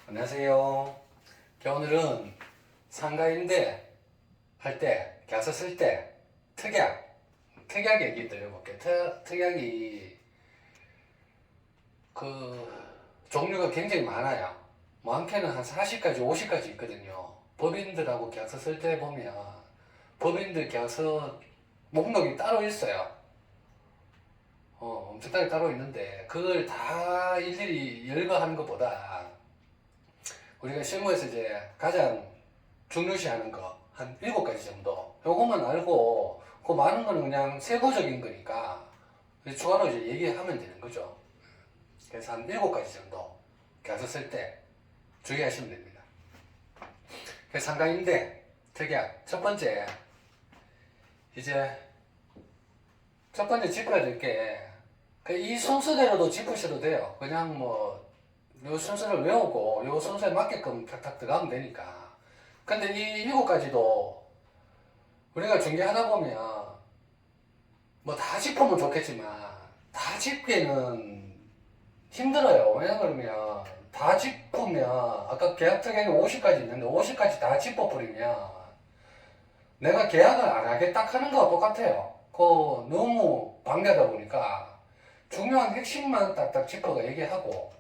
안녕하세요. 오늘은 상가임대 할 때, 계약서 쓸 때, 특약 얘기 드려볼게요. 특약이 종류가 굉장히 많아요. 많게는 한 40가지, 50가지 있거든요. 법인들하고 계약서 쓸 때 보면 법인들 계약서 목록이 따로 있어요. 엄청 따로 있는데 그걸 다 일일이 열거하는 것보다 우리가 실무에서 이제 가장 중요시하는 거 한 7가지 정도 요것만 알고 그 많은 거는 그냥 세부적인 거니까 추가로 이제 얘기하면 되는 거죠. 그래서 한 7가지 정도 계약서 쓸 때 주의하시면 됩니다. 그래서 상가임대 특약 첫 번째 짚어야 될 게 이 순서대로도 짚으셔도 돼요. 그냥 뭐 요 순서를 외우고 요 순서에 맞게끔 탁탁 들어가면 되니까. 근데 이 7가지도 우리가 중개하다 보면 뭐 다 짚으면 좋겠지만 다 짚기는 힘들어요. 왜냐 그러면 다 짚으면 아까 계약 특약이 50가지 있는데 50가지 다 짚어버리면 내가 계약을 안 하겠다 하는 거와 똑같아요. 너무 방대하다 보니까 중요한 핵심만 딱딱 짚어가 얘기하고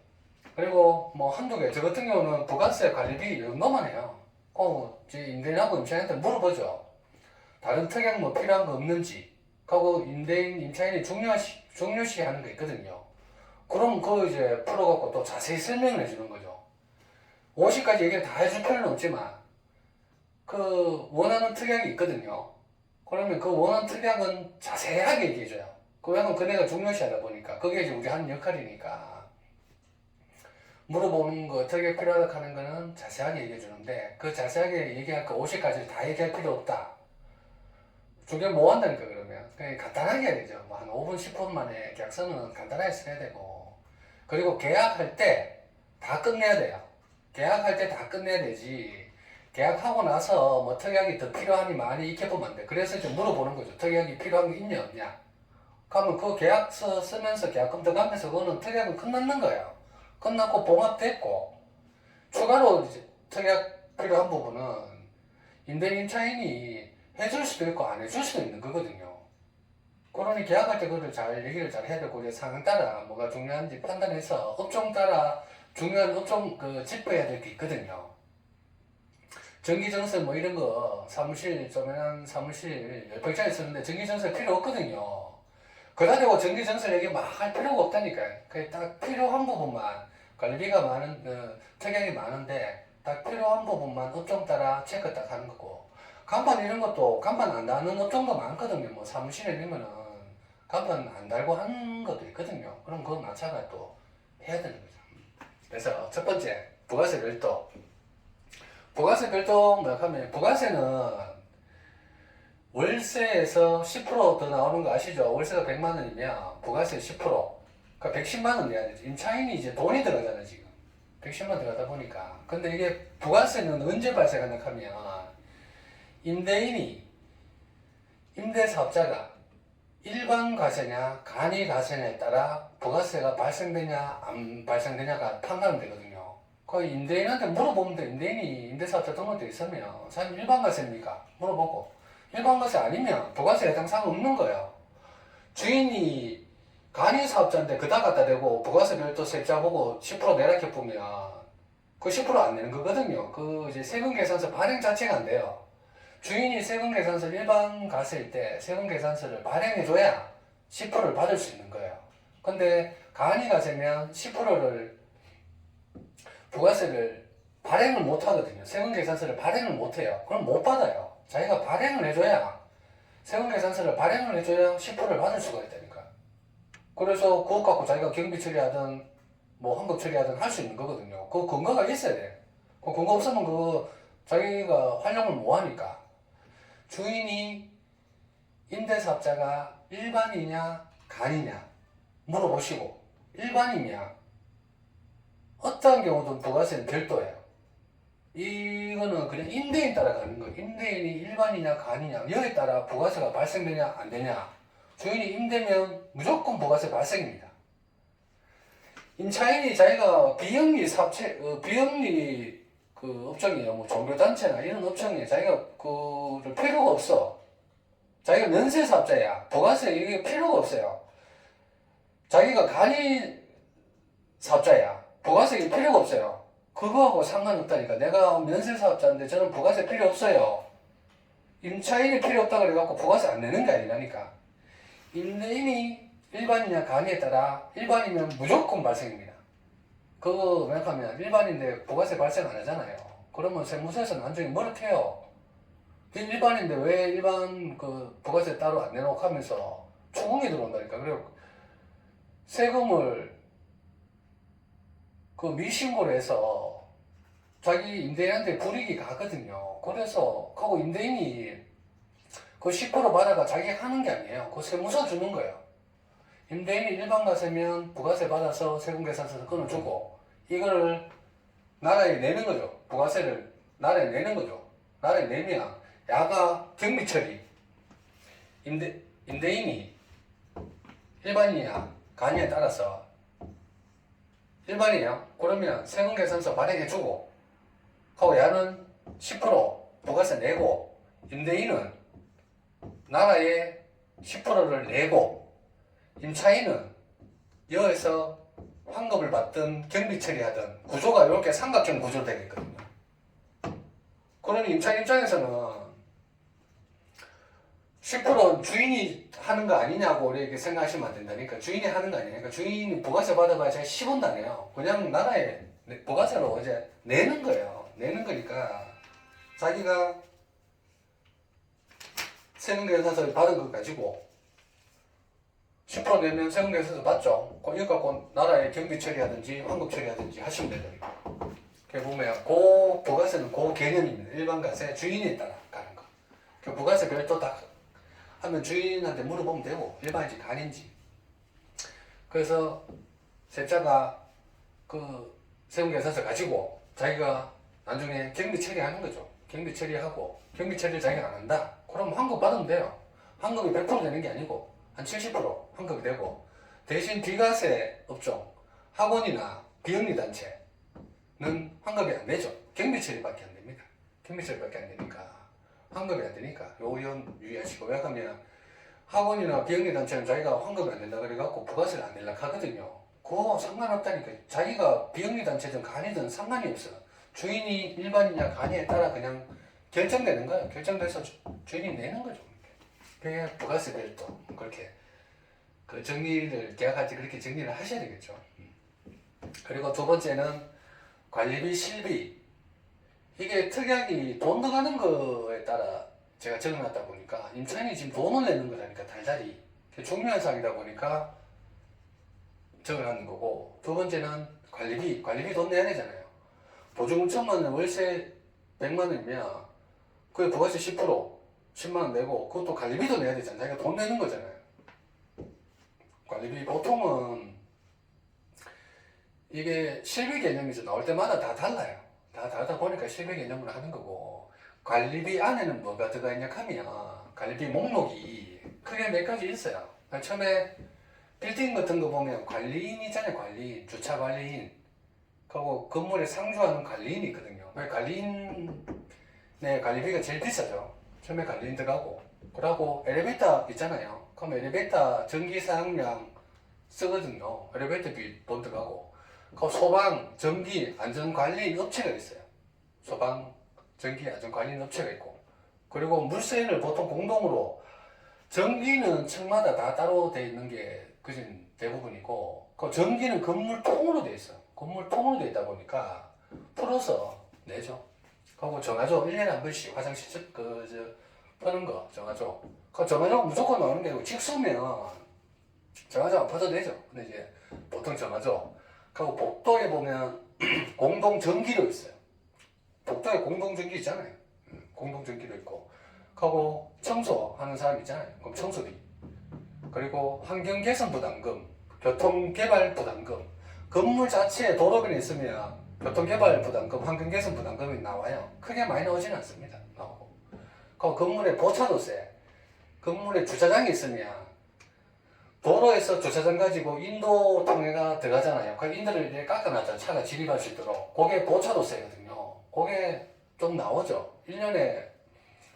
그리고 뭐 한두 개, 저 같은 경우는 부가세 관리비 이 정도만 해요. 이제 임대인하고 임차인한테 물어보죠. 다른 특약 뭐 필요한 거 없는지. 하고 임대인, 임차인이 중요시 하는 거 있거든요. 그럼 그거 이제 풀어갖고 또 자세히 설명을 해주는 거죠. 50가지 얘기를 다 해줄 필요는 없지만, 원하는 특약이 있거든요. 그러면 그 원하는 특약은 자세하게 얘기해줘요. 왜냐면 그네가 중요시하다 보니까. 그게 이제 우리 하는 역할이니까. 물어보는 거, 특약 필요하다 하는 거는 자세하게 얘기해 주는데 그 자세하게 얘기할 거 50가지를 다 얘기할 필요 없다. 중개 뭐 한다니까 그러면 그냥 간단하게 해야 되죠. 뭐 한 5분, 10분 만에 계약서는 간단하게 써야 되고 그리고 계약할 때 다 끝내야 돼요. 계약할 때 다 끝내야 되지 계약하고 나서 뭐 특약이 더 필요하니 많이 익혀보면 안 돼. 그래서 이제 물어보는 거죠. 특약이 필요한 게 있냐 없냐. 그러면 그 계약서 쓰면서 계약금 들어가면서 그거는 특약은 끝났는 거예요. 끝났고 봉합됐고 추가로 이제 특약 필요한 부분은 임대인 임차인이 해줄 수도 있고 안 해줄 수도 있는 거거든요. 그러니 계약할 때 그걸 잘 얘기를 잘 해야 되고 이제 상황 따라 뭐가 중요한지 판단해서 업종 따라 중요한 업종 짚어야 될 게 있거든요. 전기전세 뭐 이런 거 사무실 조그만한 사무실 10평짜리 쓰는데 전기전세 필요 없거든요. 그다 대고 전기전세 얘기 막 할 필요가 없다니까요. 그게 딱 필요한 부분만 관리비가 많은 특약이 많은데 딱 필요한 부분만 업종 따라 체크 딱 하는 거고 간판 이런 것도 간판 안 다는 업종도 많거든요. 뭐 사무실에 있으면은 간판 안 달고 하는 것도 있거든요. 그럼 그거 마찬가지로 또 해야 되는 거죠. 그래서 첫 번째 부가세 별도. 부가세 별도 뭐 하면 부가세는 월세에서 10%더 나오는 거 아시죠? 월세가 100만 원이면 부가세 10%. 그러니까 110만 원 내야 되죠. 임차인이 이제 돈이 들어가잖아, 지금. 110만 원 들어가다 보니까. 근데 이게 부가세는 언제 발생하냐 하면 임대인이, 임대사업자가 일반 과세냐, 간이 과세냐에 따라 부가세가 발생되냐, 안 발생되냐가 판단되거든요. 그 임대인한테 물어보면 돼. 임대인이 임대사업자 등록돼 있으면 사장님 일반 과세입니까? 물어보고 일반 과세 아니면 부가세 해당 사항 없는 거예요. 주인이 간이 사업자인데 그다 갖다 대고 부가세 별도 세입자 보고 10% 내라 이렇게 보면 그 10%안 내는 거거든요. 이제 세금 계산서 발행 자체가 안 돼요. 주인이 세금 계산서 일반 과세일 때 세금 계산서를 발행해줘야 10%를 받을 수 있는 거예요. 근데 간이 과세면 10%를 부가세를 발행을 못 하거든요. 세금 계산서를 발행을 못 해요. 그럼 못 받아요. 자기가 발행을 해줘야 세금 계산서를 발행을 해줘야 10%를 받을 수가 있다니까. 그래서 그것 갖고 자기가 경비 처리하든 뭐 환급 처리하든 할 수 있는 거거든요. 그 근거가 있어야 돼. 그 근거 없으면 자기가 활용을 못 하니까. 주인이 임대사업자가 일반이냐 간이냐 물어보시고 일반이면 어떠한 경우든 부가세는 별도예요. 이거는 그냥 임대인 따라 가는 거예요. 임대인이 일반이냐 간이냐 여기에 따라 부가세가 발생되냐 안 되냐. 주인이 임대면 무조건 부가세 발생입니다. 임차인이 자기가 비영리 사업체, 비영리 그 업종이에요. 뭐 종교단체나 이런 업종에 자기가 그를 필요가 없어. 자기가 면세 사업자야. 부가세 이게 필요가 없어요. 자기가 간이 사업자야. 부가세 이게 필요가 없어요. 그거하고 상관없다니까. 내가 면세 사업자인데 저는 부가세 필요 없어요. 임차인이 필요 없다 그래갖고 부가세 안 내는 게 아니라니까. 임대인이 일반이냐 간이에 따라 일반이면 무조건 발생입니다. 그거 왜냐하면 일반인데 부가세 발생 안 하잖아요. 그러면 세무서에서 나중에 머쓱해요. 일반인데 왜 일반 그 부가세 따로 안 내놓고 하면서 초공이 들어온다니까. 그리고 세금을 그 미신고를 해서 자기 임대인한테 불이익이 가거든요. 그래서 그거 임대인이 그 10% 받아가 자기 하는 게 아니에요. 그 세무서 주는 거예요. 임대인이 일반 가세면 부가세 받아서 세금계산서에서 끊어주고 이걸 나라에 내는 거죠. 부가세를 나라에 내는 거죠. 나라에 내면 야가 경비처리 임대인이 일반이냐 간이에 따라서 일반이냐 그러면 세금계산서 발행해주고 하고 야는 10% 부가세 내고 임대인은 나라에 10%를 내고 임차인은 여에서 환급을 받든 경비 처리하든 구조가 이렇게 삼각형 구조로 되겠거든요. 그러니 임차인 입장에서는 10% 주인이 하는 거 아니냐고 이렇게 생각하시면 안 된다니까. 주인이 하는 거 아니니까. 주인이 부가세 받아봐야 10원도 안 해요. 그냥 나라에 부가세로 이제 내는 거예요. 내는 거니까 자기가 세금계산서 받은 것 가지고 10% 내면 세금계산서 받죠. 이거 갖고 나라에 경비 처리하든지 환급 처리하든지 하시면 되잖아요. 그렇게 보면 그 부가세는 그 개념입니다. 일반 가세 주인에 따라 가는 거. 그 부가세 별도 다 하면 주인한테 물어보면 되고 일반인지 간인지. 그래서 세자가 그 세금계산서 가지고 자기가 나중에 경비 처리하는 거죠. 경비 처리하고 경비 처리를 자기가 안 한다. 그럼 환급 받으면 돼요. 환급이 100% 되는 게 아니고 한 70% 환급이 되고 대신 비과세 업종 학원이나 비영리 단체는 환급이 안 되죠. 경비 처리밖에 안 됩니다. 경비 처리밖에 안 되니까 환급이 안 되니까 요건 유의하시고. 왜냐하면 학원이나 비영리 단체는 자기가 환급이 안 된다 그래갖고 부가세를 안 내려고 하거든요. 그거 상관없다니까. 자기가 비영리 단체든 간이든 상관이 없어. 주인이 일반이냐 간이에 따라 그냥 결정되는 거예요. 결정돼서 주인이 내는 거죠. 그게 부가세 별도 그렇게 그 정리를 계약할 때 그렇게 정리를 하셔야 되겠죠. 그리고 두 번째는 관리비 실비. 이게 특약이 돈 들어가는 거에 따라 제가 적어놨다 보니까 임차인이 지금 돈을 내는 거라니까 달달이 중요한 사항이다 보니까 적어놨는 거고. 두 번째는 관리비 돈 내야 되잖아요. 보증금 1,000만 원 월세 100만 원이면 그게 부가세 10% 10만 원 내고 그것도 관리비도 내야 되잖아요. 자기가 돈 내는 거잖아요. 관리비 보통은 이게 실비 개념이 나올 때마다 다 달라요. 다 다르다 보니까 실비 개념으로 하는 거고. 관리비 안에는 뭐가 들어가 있냐 하면 관리비 목록이 크게 몇 가지 있어요. 처음에 빌딩 같은 거 보면 관리인이잖아요. 관리인, 주차 관리인. 그리고 건물에 상주하는 관리인이 있거든요. 관리인의 관리비가 제일 비싸죠. 처음에 관리인 들어가고. 그러고 엘리베이터 있잖아요. 그럼 엘리베이터 전기 사용량 쓰거든요. 엘리베이터비 돈 들어가고. 그 소방, 전기, 안전관리인 업체가 있어요. 소방, 전기, 안전관리인 업체가 있고. 그리고 물세를 보통 공동으로, 전기는 층마다 다 따로 돼 있는 게 그진 대부분이고, 그 전기는 건물 통으로 돼 있어요. 건물 통으로 돼 있다 보니까 풀어서 내죠. 그리고 정화조 1년에 한 번씩 화장실 푸는 거 정화조. 그 정화조가 무조건 나오는 게 아니고 직수면 정화조 안 퍼도 되죠. 근데 이제 보통 정화조. 그리고 복도에 보면 공동 전기로 있어요. 복도에 공동 전기 있잖아요. 공동 전기도 있고. 그리고 청소하는 사람 있잖아요. 그럼 청소비. 그리고 환경 개선 부담금, 교통 개발 부담금. 건물 자체에 도로변에 있으면 교통 개발 부담금, 환경 개선 부담금이 나와요. 크게 많이 나오지는 않습니다. 나오고. 그 건물에 보차도세. 건물에 주차장이 있으면 도로에서 주차장 가지고 인도 통해가 들어가잖아요. 그 인도를 이제 깎아놨죠. 차가 진입할 수 있도록. 그게 보차도 세거든요. 그게 좀 나오죠. 1년에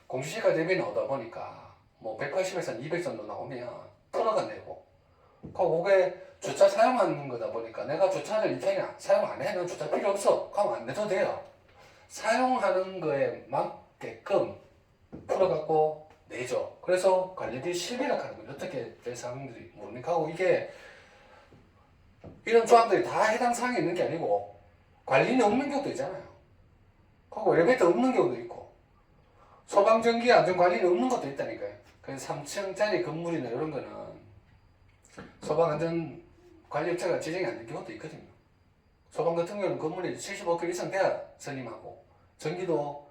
공시지가 대비 나오다 보니까 뭐 180에서 200 정도 나오면 풀어가 내고. 그게 주차 사용하는 거다 보니까 내가 주차를 이편에 사용 안 해. 넌 주차 필요 없어. 그럼 안 내도 돼요. 사용하는 거에 맞게끔 풀어갖고 내죠. 그래서 관리비 실비라 하는 거죠. 어떻게 될 사항들이 모르니까 하고 이게 이런 조항들이 다 해당 사항이 있는 게 아니고 관리는 없는 경우도 있잖아요. 그리고 엘리베이터 없는 경우도 있고 소방전기 안전관리는 없는 것도 있다니까요. 그래서 3층짜리 건물이나 이런 거는 소방안전관리업체가 지정이 안 된 경우도 있거든요. 소방 같은 경우는 건물이 75km 이상 돼야 선임하고 전기도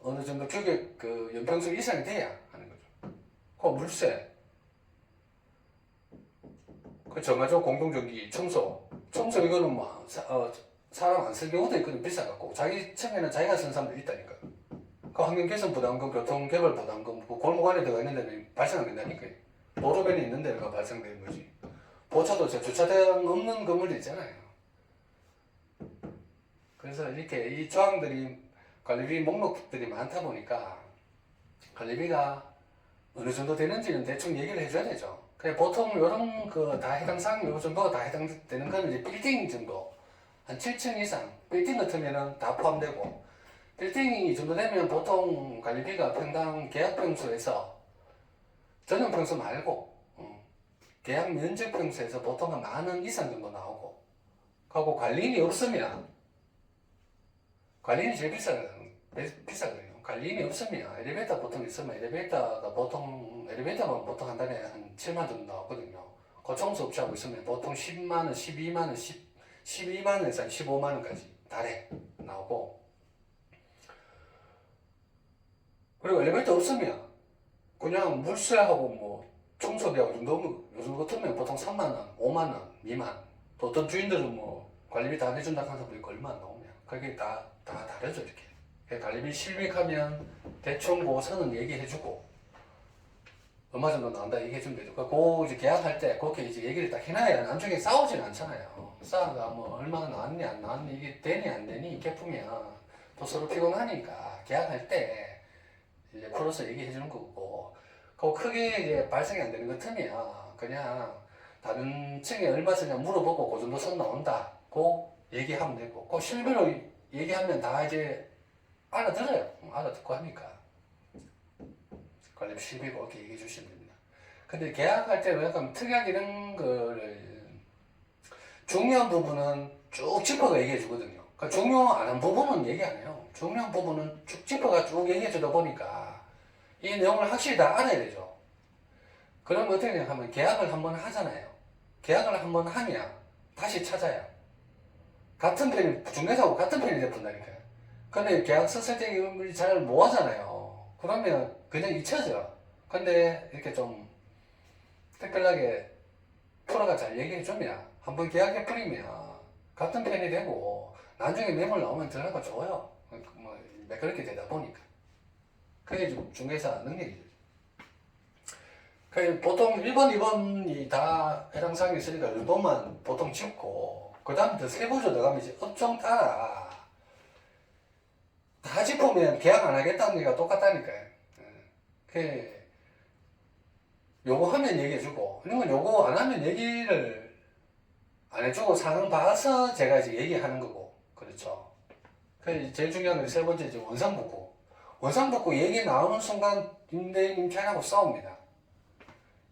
어느 정도 규격 그 연평수 이상이 돼야 하는 거죠. 그 물세, 그 정화조 공동전기, 청소 이거는 뭐 사람 안 쓸 경우도 있거든. 비싸갖고 자기 층에는 자기가 쓴 사람도 있다니까. 그 환경개선 부담금, 교통개발 부담금, 그 골목 안에 들어가 있는 데는 발생 안 된다니까요. 도로변에 있는 데가 발생되는 거지. 보차도 주차장 없는 건물도 있잖아요. 그래서 이렇게 이 조항들이 관리비 목록들이 많다 보니까 관리비가 어느 정도 되는지는 대충 얘기를 해줘야 되죠. 그래 보통 이런 그 다 해당 사항 요 정도가 다 해당되는 거는 이제 빌딩 정도 한 7층 이상 빌딩 같으면은 다 포함되고 빌딩이 이 정도 되면 보통 관리비가 평당 계약 평수에서 전용 평수 말고 계약 면적 평수에서 보통 한 10,000원 이상 정도 나오고 그리고 관리인이 없으면 관리인이 제일 비싸거든요. 관리인이 없으면 엘리베이터 보통 있으면 엘리베이터만 보통 한 달에 한 7만 정도 나오거든요. 그 청소업체하고 있으면 보통 10만원, 12만원, 12만원에서 15만원까지 달에 나오고 그리고 엘리베이터 없으면 그냥 물세하고 뭐 청소비하고 요 정도 같으면 보통 3만원, 5만원 미만 또 어떤 주인들은 뭐 관리비 다 내준다 하는 사람도 있고 얼마 안 나오면 그게 다 다르죠 이렇게. 관리비 실비하면 대충 그 선은 얘기해주고 얼마 정도 나온다 얘기해주면 되죠. 그 이제 계약할 때 그렇게 이제 얘기를 딱 해놔야 나중에 싸우진 않잖아요. 싸우다가 뭐 얼마나 나왔니 안 나왔니 이게 되니 안 되니 개품이야 또 서로 피곤하니까 계약할 때 이제 풀어서 얘기해주는 거고 그 크게 이제 발생이 안 되는 것 같으면 그냥 다른 층에 얼마 쓰냐 물어보고 그 정도 선 나온다 그 얘기하면 되고 그 실비로 얘기하면 다 이제 알아들어요. 알아듣고 하니까 관리비 실비고 이렇게 얘기해 주시면 됩니다. 근데 계약할 때 약간 특이하게 이런 거를 중요한 부분은 쭉 짚어가 얘기해 주거든요. 그러니까 중요 안 한 부분은 얘기 안 해요. 중요한 부분은 쭉 짚어가 쭉 얘기해 주다 보니까 이 내용을 확실히 다 알아야 되죠. 그러면 어떻게 되냐 하면 계약을 한번 하잖아요. 계약을 한번 하면 다시 찾아요. 같은 편이 중개사하고 같은 편이 돼본다니까요. 근데 계약서 쓸 때 이걸 잘 못 하잖아요. 그러면 그냥 잊혀져. 근데 이렇게 좀 특별하게 프로가 잘 얘기해주면 한번 계약해 버리면 같은 편이 되고 나중에 매물 나오면 들어가가 좋아요. 뭐 그렇게 되다 보니까 그게 좀 중개사 능력이죠. 보통 1번, 2번이 다 해당 사항이 있으니까 1번만 보통 짚고 그 다음에 더 세부적으로 들어가면 이제 업종 따라 다 짚으면 계약 안 하겠다는 얘기가 똑같다니까요. 요거 하면 얘기해주고 이런 건 요거 안 하면 얘기를 안 해주고 상황 봐서 제가 이제 얘기하는 거고 그렇죠. 제일 중요한 건 세 번째 이제 원상복구. 원상복구 얘기 나오는 순간 임차인하고 싸웁니다.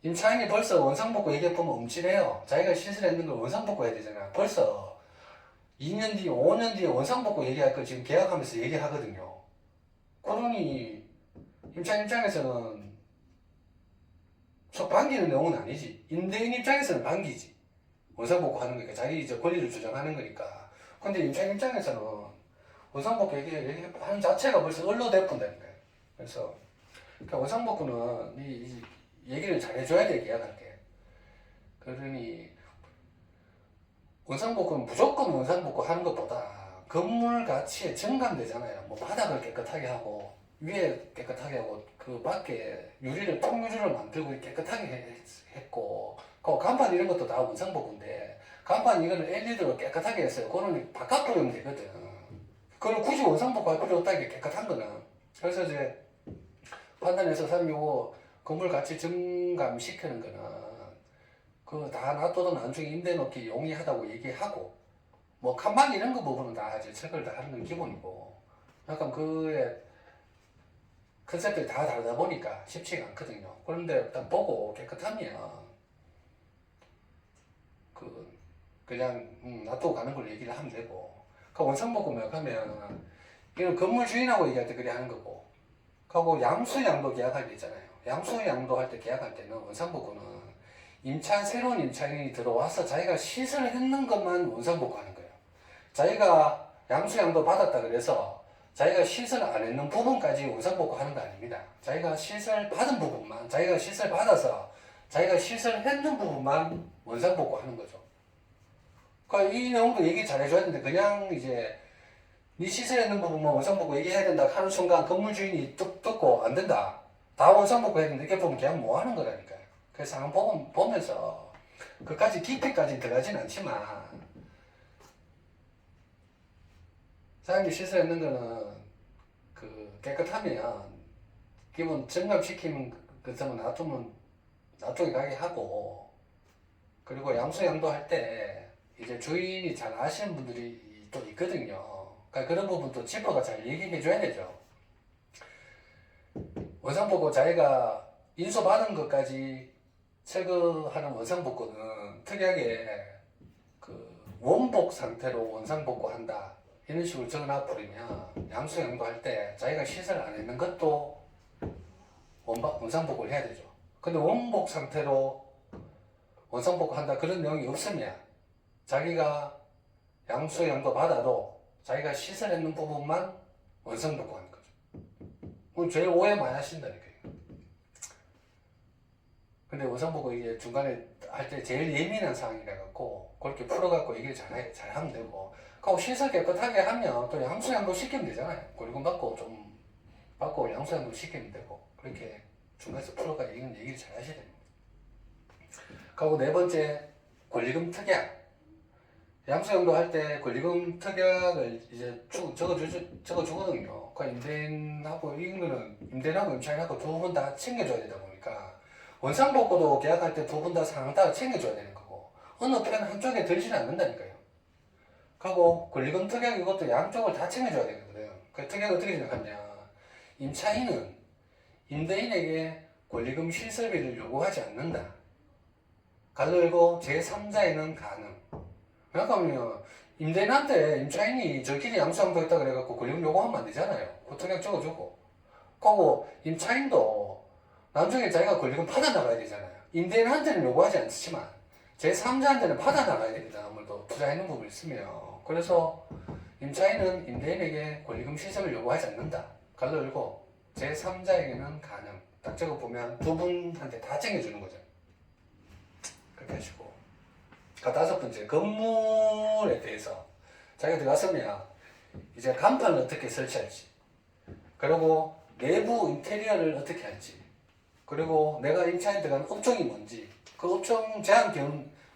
임차인이 벌써 원상복구 얘기해보면 움찔해요. 자기가 실수했는 걸 원상복구 해야 되잖아. 벌써 2년 뒤, 5년 뒤에 원상복구 얘기할 거 지금 계약하면서 얘기하거든요. 그러니 임차인 입장에서는 속 반기는 내용은 아니지. 임대인 입장에서는 반기지. 원상복구 하는 거니까 자기 이제 권리를 주장하는 거니까. 근데 임차인 입장에서는 원상복구 얘기하는 자체가 벌써 언로대푼다니까요. 그래서 그러니까 원상복구는 이 얘기를 잘 해줘야 돼 계약할 때. 그러니 원상복구는 무조건 원상복구 하는 것보다 건물 가치에 증감되잖아요. 뭐 바닥을 깨끗하게 하고 위에 깨끗하게 하고 그 밖에 유리를 통유리를 만들고 깨끗하게 했고 그 간판 이런 것도 다 원상복구인데 간판 이거는 LED로 깨끗하게 했어요. 그거는 바깥으로 하면 되거든. 그걸 굳이 원상복구 할 필요 없다 이게 깨끗한 거는. 그래서 이제 판단해서 사람 요거 건물 가치 증감시키는 거는 그 다 놔둬도 나중에 임대 놓기 용이하다고 얘기하고 뭐 칸막 이런 거 부분은 다 이제 체크를 다 하는 건 기본이고 약간 그의 컨셉들이 다 다르다 보니까 쉽지가 않거든요. 그런데 일단 보고 깨끗하면 그냥 놔두고 가는 걸로 얘기를 하면 되고 그 원상복구면 하면 이건 건물 주인하고 얘기할 때 그래 하는 거고 하고 양수양도 계약할 때 있잖아요. 양수양도 할 때 계약할 때는 원상복구는 새로운 임차인이 들어와서 자기가 시설을 했는 것만 원상복구하는 거예요. 자기가 양수양도 받았다 그래서 자기가 시설 안 했는 부분까지 원상복구하는 거 아닙니다. 자기가 시설 받은 부분만, 자기가 시설 받아서 자기가 시설 했는 부분만 원상복구하는 거죠. 그러니까 이 내용도 얘기 잘 해줘야 되는데 그냥 이제 네 시설했는 부분만 원상복구 얘기해야 된다 하는 순간 건물 주인이 듣고 안 된다. 다 원상복구 해야 된다. 이렇게 보면 그냥 뭐 하는 거라니까요. 그래서 한번 보면서 그까지 깊이까지 들어가진 않지만 사람들이 시설했는 거는 그 깨끗하면 기본 증감시키는 것은 놔두게 가게 하고 그리고 양수양도 할 때 이제 주인이 잘 아시는 분들이 또 있거든요. 그러니까 그런 부분도 지퍼가 잘 얘기해 줘야 되죠. 원상복구 자기가 인수받은 것까지 체크하는 원상복구는 특이하게 그 원복 상태로 원상복구한다. 이런 식으로 적어놔 버리면 양수양도 할 때 자기가 시설 안 했는 것도 원상복구를 해야 되죠. 근데 원복 상태로 원상복구 한다 그런 내용이 없으면 자기가 양수양도 받아도 자기가 시설했는 부분만 원상복구 하는 거죠. 그럼 제일 오해 많이 하신다니까요. 근데 원상복구 이게 중간에 할 때 제일 예민한 상황이라 갖고 그렇게 풀어갖고 얘기를 잘 하면 되고 그리고 시설 깨끗하게 하면 또 양수양도 시키면 되잖아요. 권리금 받고 좀 받고 양수양도 시키면 되고 그렇게 중간에서 풀어가 얘기를 잘 하셔야 됩니다. 그리고 네 번째 권리금 특약. 양수양도 할 때 권리금 특약을 이제 적어주거든요. 그 임대인하고 이거는 임대인하고 임차인하고 두 분 다 챙겨줘야 되다 보니까 원상복구도 계약할 때 두 분 다 상황 다 챙겨줘야 되는 거고 어느 편 한쪽에 들지는 않는다니까요. 그리고 권리금 특약 이것도 양쪽을 다 챙겨줘야 되거든요. 그 특약을 어떻게 생각하냐 임차인은 임대인에게 권리금 실설비를 요구하지 않는다. 가로 열고 제3자에는 가능. 그러니까 임대인한테 임차인이 저끼리 양수양도 했다 그래갖고 권리금 요구하면 안 되잖아요. 그 특약 적어주고. 그리고 임차인도 나중에 자기가 권리금 받아나가야 되잖아요. 임대인한테는 요구하지 않지만 제3자한테는 받아나가야 됩니다. 아무래도 투자했는 부분이 있으면. 그래서 임차인은 임대인에게 권리금 실습을 요구하지 않는다. 가로 열고 제3자에게는 가능. 딱 적어보면 두 분한테 다 챙겨주는 거죠. 그렇게 하시고. 다섯 번째, 건물에 대해서 자기가 들어갔으면 이제 간판을 어떻게 설치할지, 그리고 내부 인테리어를 어떻게 할지, 그리고 내가 임차인 들어가는 업종이 뭔지, 그 업종 제한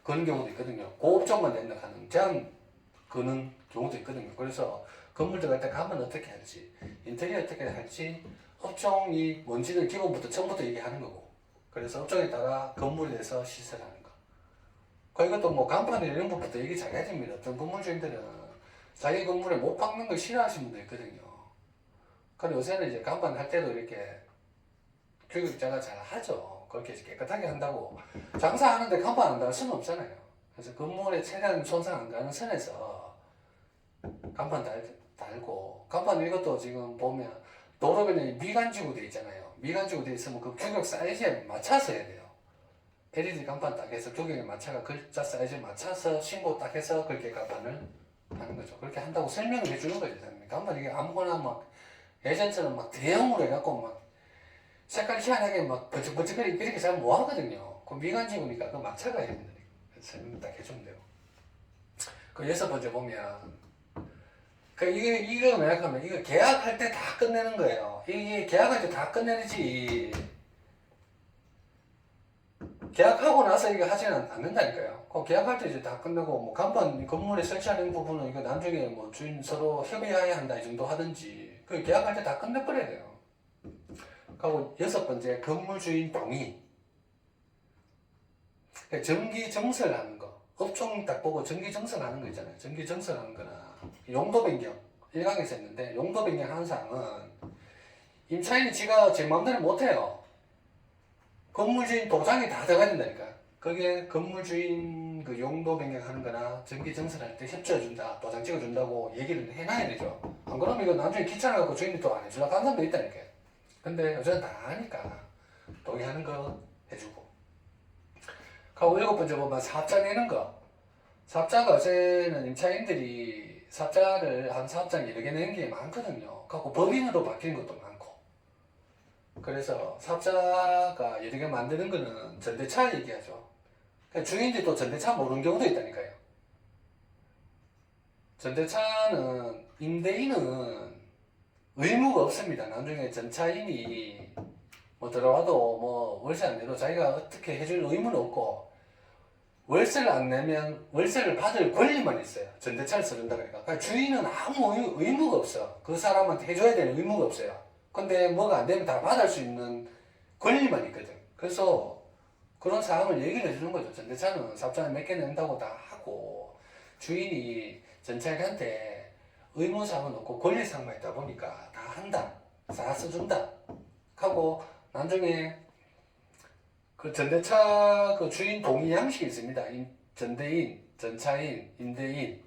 거는 경우도 있거든요. 그 업종만 된다 하는 제한 거는 경우도 있거든요. 그래서 건물 들어갈 때 간판 어떻게 할지, 인테리어 어떻게 할지, 업종이 뭔지를 기본부터 처음부터 얘기하는 거고, 그래서 업종에 따라 건물에 대해서 시설하는 거. 이것도 뭐 간판이나 이런 것부터 얘기 잘 해야 됩니다. 어떤 건물주인들은 자기 건물에 못 박는 걸 싫어하시는 분도 있거든요. 근데 요새는 이제 간판 할 때도 이렇게 교육자가 잘 하죠. 그렇게 깨끗하게 한다고. 장사하는데 간판 안 달 수는 없잖아요. 그래서 건물에 최대한 손상 안 가는 선에서 간판 달고, 간판 이것도 지금 보면 도로변에 미간지구 돼 있잖아요. 미간지구 돼 있으면 그 규격 사이즈에 맞춰서 해야 돼요. LED 간판 딱 해서 규격에 맞춰가 글자 사이즈에 맞춰서 신고 딱 해서 그렇게 간판을 하는 거죠. 그렇게 한다고 설명을 해주는 거죠. 간판 이게 아무거나 막 예전처럼 막 대형으로 해갖고 막 색깔 희한하게 막 번쩍번쩍거리게 이렇게 잘 못 하거든요. 그 미간지구니까 그 맞춰가 해야 된다니까. 설명 딱 해주면 돼요. 그 여섯 번째 보면 이거 뭐냐 하면 이거 계약할 때 다 끝내는 거예요. 이게 계약할 때 다 끝내지. 계약하고 나서 이거 하지는 않는다니까요. 그 계약할 때 이제 다 끝내고 뭐 간판 건물에 설치하는 부분은 이거 나중에 뭐 주인 서로 협의해야 한다 이 정도 하든지 그 계약할 때 다 끝내버려야 돼요. 그리고 6번째 건물 주인 동의. 정기 정설하는 거. 업종 딱 보고 정기 정설하는 거 있잖아요. 정기 정설하는 거나 용도 변경 1강에서 했는데 용도 변경 하는 사항은 임차인이 지가 제 마음대로 못해요. 건물주인 도장이 다 들어가야 된다니까. 그게 건물주인 그 용도 변경하는 거나 정기 정설할 때 협조해준다, 도장 찍어준다고 얘기를 해놔야 되죠. 안 그러면 이거 나중에 귀찮아갖고 주인이 또 안 해주려고 하는 사람도 있다니까. 근데 요새는 다 하니까 동의하는 거 해주고. 그리고 7번째 보면 사업자 내는 거. 사업자가 요새는 임차인들이 사업자를 한 사업장 여러 개 내는 게 많거든요. 그리고 법인으로 바뀌는 것도 많고. 그래서 사업자가 여러 개 만드는 거는 전대차 얘기하죠. 그러니까 주인들이 또 전대차 모르는 경우도 있다니까요. 전대차는 임대인은 의무가 없습니다. 나중에 전차인이 뭐 들어와도 뭐 월세 안 내도 자기가 어떻게 해줄 의무는 없고 월세를 안 내면 월세를 받을 권리만 있어요. 전대차를 써준다 그러니까 주인은 아무 의무가 없어. 그 사람한테 해줘야 되는 의무가 없어요. 근데 뭐가 안 되면 다 받을 수 있는 권리만 있거든. 그래서 그런 사항을 얘기를 해주는 거죠. 전대차는 사업자는 몇 개 낸다고 다 하고 주인이 전차인한테 의무사항은 없고 권리사항만 있다 보니까 다 한다. 다 써준다. 하고 나중에 그 전대차 그 주인 동의 양식이 있습니다. 전대인, 전차인, 임대인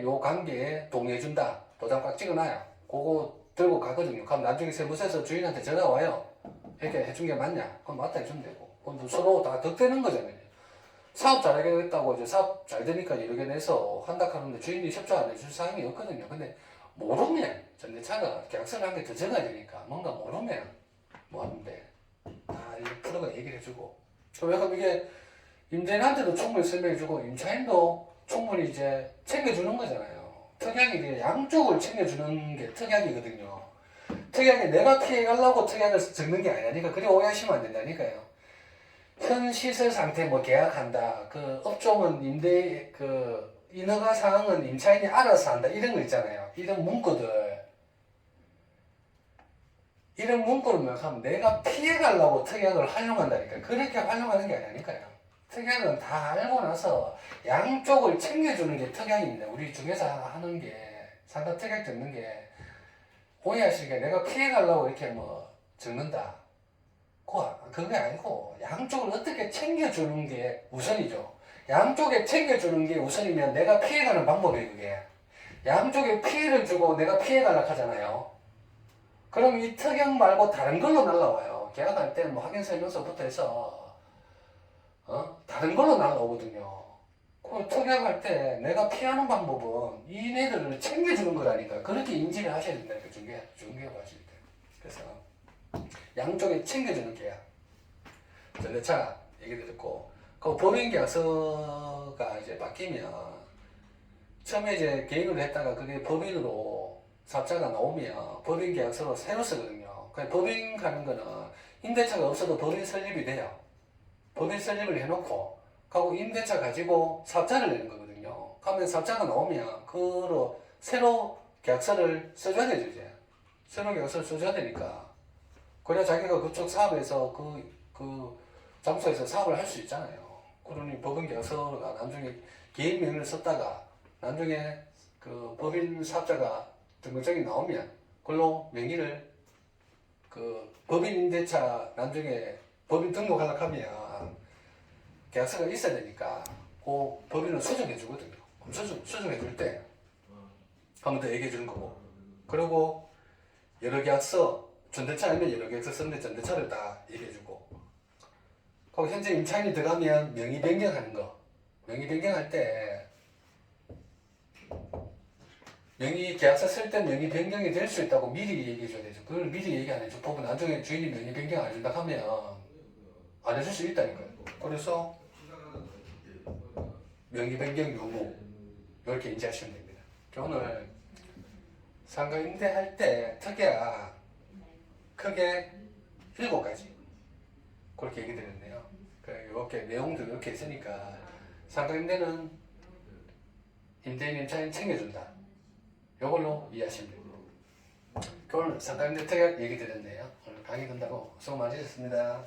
요 관계에 동의해준다. 도장 꽉 찍어놔요. 그거 들고 가거든요. 그럼 나중에 세무서에서 주인한테 전화 와요. 이렇게 해준 게 맞냐? 그럼 맞다 해주면 되고. 그럼 서로 다 득되는 거잖아요. 사업 잘하겠다고 이제 사업 잘 되니까 여러 개 내서 한다 하는데 주인이 협조 안 해줄 사항이 없거든요. 근데 모르면 전대차가 계약서를 한 개 더 적어야 되니까 뭔가 모르면 뭐 하는데 다 프로가 얘기를 해주고. 그럼 이게 임대인한테도 충분히 설명해주고 임차인도 충분히 이제 챙겨주는 거잖아요. 특약이 양쪽을 챙겨주는 게 특약이거든요. 특약이 내가 피해가려고 특약을 적는 게 아니니까 그래 오해하시면 안 된다니까요. 현 시설 상태 뭐 계약한다. 그 업종은 임대 그 인허가 사항은 임차인이 알아서 한다. 이런 거 있잖아요. 이런 문구들. 이런 문구를 하면 내가 피해가려고 특약을 활용한다니까. 그렇게 활용하는 게 아니니까요. 특약은 다 알고 나서 양쪽을 챙겨주는 게 특약입니다. 우리 중에서 하는 게 상가 특약 적는 게 오해하시게 내가 피해가려고 이렇게 뭐 적는다. 그게 아니고 양쪽을 어떻게 챙겨주는 게 우선이죠. 양쪽에 챙겨주는 게 우선이면 내가 피해가는 방법이 그게. 양쪽에 피해를 주고 내가 피해가려고 하잖아요. 그럼 이 특약 말고 다른 걸로 날라와요. 계약할 때 뭐 확인설명서부터 해서 다른 걸로 날라오거든요. 그 특약할 때 내가 피하는 방법은 이네들을 챙겨주는 거라니까. 그렇게 인지를 하셔야 된다니까. 중개업 하실 때. 그래서 양쪽에 챙겨주는 계약. 전대차 얘기를 듣고 그 법인계약서가 이제 바뀌면 처음에 이제 계획을 했다가 그게 법인으로 사업자가 나오면 법인계약서로 새로 쓰거든요. 그러니까 법인 가는 거는 임대차가 없어도 법인 설립이 돼요. 법인 설립을 해놓고 하고 임대차 가지고 사업자를 내는 거거든요. 그러면 사업자가 나오면 그로 새로 계약서를 써줘야 되죠. 이제 새로 계약서를 써줘야 되니까 그래야 자기가 그쪽 사업에서 그 장소에서 사업을 할 수 있잖아요. 그러니 법인 계약서가 나중에 개인 명의를 썼다가 나중에 그 법인 사업자가 등록증이 나오면 그걸로 명의를 그 법인 임대차 나중에 법인 등록하려고 하면 계약서가 있어야 되니까 그 법인을 수정해 주거든요. 수정해 줄 때 한 번 더 얘기해 주는 거고. 그리고 여러 계약서 전대차 아니면 여러 계약서 쓰는데 전대차를 다 얘기해 주고. 그리고 현재 임차인이 들어가면 명의 변경하는 거. 명의 변경할 때 명의 계약서 쓸 때 명의 변경이 될 수 있다고 미리 얘기해 줘야 되죠. 그걸 미리 얘기 안 해줘. 보면 나중에 주인이 명의 변경 안 해준다 하면 안 해줄 수 있다니까요. 그래서 명의 변경 요구 이렇게 인지하시면 됩니다. 오늘 상가 임대할 때 특약 크게 7가지 그렇게 얘기 드렸네요. 이렇게 내용도 이렇게 있으니까 상가 임대는 임대인 임차인 챙겨준다. 이걸로 이해하시면 됩니다. 오늘 상가 임대 특약 얘기 드렸네요. 오늘 강의 끝나고 수고 많으셨습니다.